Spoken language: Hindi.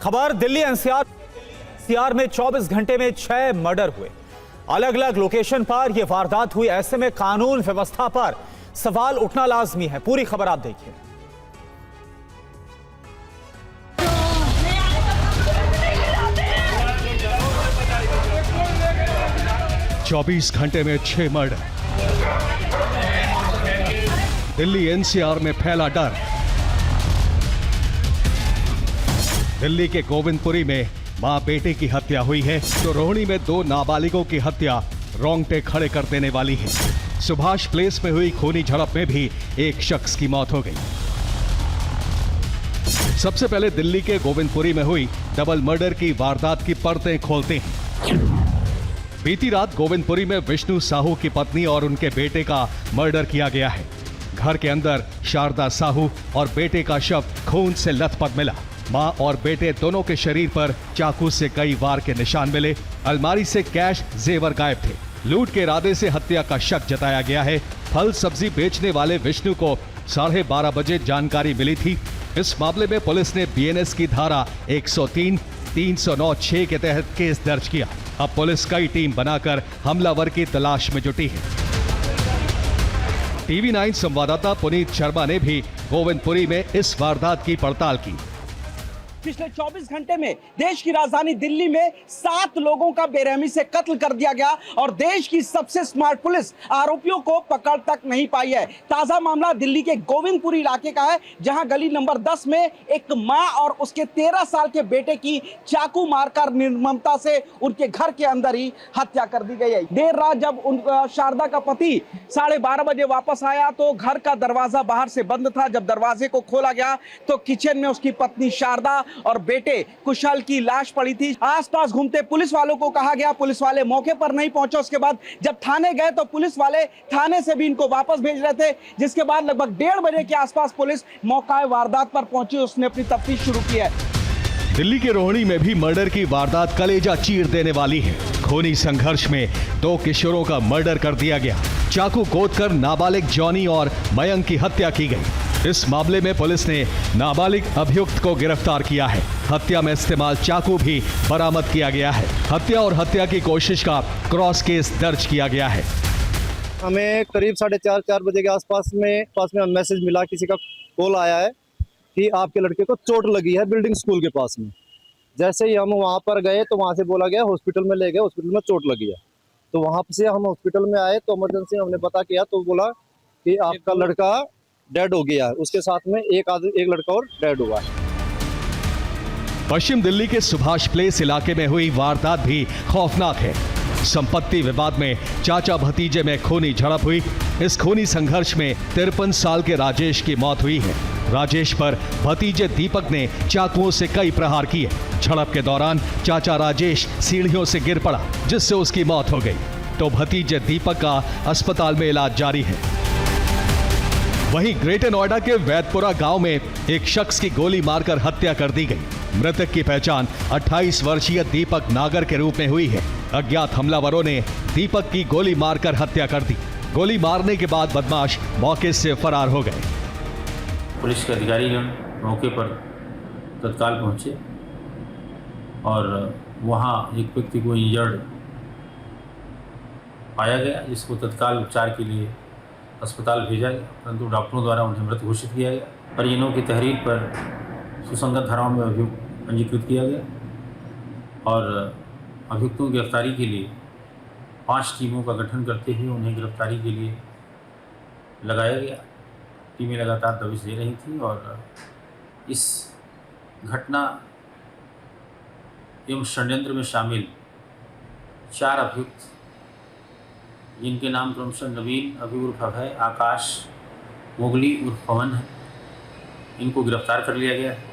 खबर दिल्ली एनसीआर में 24 घंटे में 6 मर्डर हुए। अलग अलग लोकेशन पर यह वारदात हुई। ऐसे में कानून व्यवस्था पर सवाल उठना लाजमी है। पूरी खबर आप देखिए। चौबीस घंटे में 6 मर्डर। दिल्ली एनसीआर में फैला डर। दिल्ली के गोविंदपुरी में मां बेटे की हत्या हुई है तो रोहिणी में 2 नाबालिगों की हत्या रोंगटे खड़े कर देने वाली है। सुभाष प्लेस में हुई खूनी झड़प में भी एक शख्स की मौत हो गई। सबसे पहले दिल्ली के गोविंदपुरी में हुई डबल मर्डर की वारदात की परतें खोलते हैं। बीती रात गोविंदपुरी में विष्णु साहू की पत्नी और उनके बेटे का मर्डर किया गया है। घर के अंदर शारदा साहू और बेटे का शव खून से लथपथ मिला। मां और बेटे दोनों के शरीर पर चाकू से कई वार के निशान मिले। अलमारी से कैश जेवर गायब थे। लूट के इरादे से हत्या का शक जताया गया है। फल सब्जी बेचने वाले विष्णु को 12:30 बजे जानकारी मिली थी। इस मामले में पुलिस ने बीएनएस की धारा 103, 309(6) के तहत केस दर्ज किया। अब पुलिस कई टीम बनाकर हमलावर की तलाश में जुटी है। टीवी 9 संवाददाता पुनीत शर्मा ने भी गोविंदपुरी में इस वारदात की पड़ताल की। पिछले 24 घंटे में देश की राजधानी दिल्ली में 7 लोगों का बेरहमी से कत्ल कर दिया गया और देश की सबसे स्मार्ट पुलिस आरोपियों को पकड़ तक नहीं पाई है। ताजा मामला दिल्ली के गोविंदपुरी इलाके का है, जहां गली नंबर 10 में एक मां और उसके 13 साल के बेटे की चाकू मारकर निर्ममता से उनके घर के अंदर ही हत्या कर दी गई है। देर रात जब शारदा का पति 12:30 बजे वापस आया तो घर का दरवाजा बाहर से बंद था। जब दरवाजे को खोला गया तो किचन में उसकी पत्नी शारदा और बेटे कुशल की लाश पड़ी थी। आसपास घूमते पुलिस वालों को कहा गया, पुलिस वाले मौके पर नहीं पहुंचे। उसके बाद जब थाने गए तो पुलिस वाले थाने से भी इनको वापस भेज रहे थे, जिसके बाद लगभग 1:30 बजे के आसपास पुलिस मौका वारदात पर पहुंची। उसने अपनी तफ्तीश शुरू की है। दिल्ली के रोहिणी में भी मर्डर की वारदात कलेजा चीर देने वाली है। खूनी संघर्ष में 2 किशोरों का मर्डर कर दिया गया। चाकू गोदकर नाबालिग जॉनी और मयंक की हत्या की गई। इस मामले में पुलिस ने नाबालिग अभियुक्त को गिरफ्तार किया है। हत्या में इस्तेमाल चाकू भी बरामद किया गया है। हत्या और हत्या की कोशिश का क्रॉस केस दर्ज किया गया है। हमें करीब 4:30 बजे के आसपास में मैसेज मिला, किसी का कॉल आया है कि आपके लड़के को चोट लगी है बिल्डिंग स्कूल के पास में। जैसे ही हम वहाँ पर गए तो वहाँ से बोला गया हॉस्पिटल में ले गए, हॉस्पिटल में चोट लगी है। तो वहाँ से हम हॉस्पिटल में आए तो इमरजेंसी हमने पता किया तो बोला कि आपका लड़का डेड हो गया है। उसके साथ में एक लड़का और डेड हुआ है। पश्चिम दिल्ली के सुभाष प्लेस इलाके में हुई वारदात भी खौफनाक है। संपत्ति विवाद में चाचा भतीजे में खूनी झड़प हुई। इस खूनी संघर्ष में 53 साल के राजेश की मौत हुई है। राजेश पर भतीजे दीपक ने चाकुओं से कई प्रहार किए। झड़प के दौरान चाचा राजेश सीढ़ियों से गिर पड़ा, जिससे उसकी मौत हो गई, तो भतीजे दीपक का अस्पताल में इलाज जारी है। वहीं ग्रेटर नोएडा के वैदपुरा गांव में एक शख्स की गोली मारकर हत्या कर दी गई। मृतक की पहचान 28 वर्षीय दीपक नागर के रूप में हुई है। अज्ञात हमलावरों ने दीपक की गोली मारकर हत्या कर दी। गोली मारने के बाद बदमाश मौके से फरार हो गए। पुलिस के अधिकारीगण मौके पर तत्काल पहुंचे और वहां एक व्यक्ति को इंजर्ड पाया गया, जिसको तत्काल उपचार के लिए अस्पताल भेजा गया, परंतु डॉक्टरों द्वारा उन्हें मृत घोषित किया गया। परिजनों की तहरीर पर सुसंगत धाराओं में अभियुक्त पंजीकृत किया गया और अभियुक्तों की गिरफ्तारी के लिए 5 टीमों का गठन करते हुए उन्हें गिरफ्तारी के लिए लगाया गया। टीमें लगातार दबिश दे रही थी और इस घटना एवं षड्यंत्र में शामिल 4 अभियुक्त, जिनके नाम क्रमशः नवीन, अभि उर्फ अभय, आकाश, मोगली उर्फ पवन है, इनको गिरफ्तार कर लिया गया है।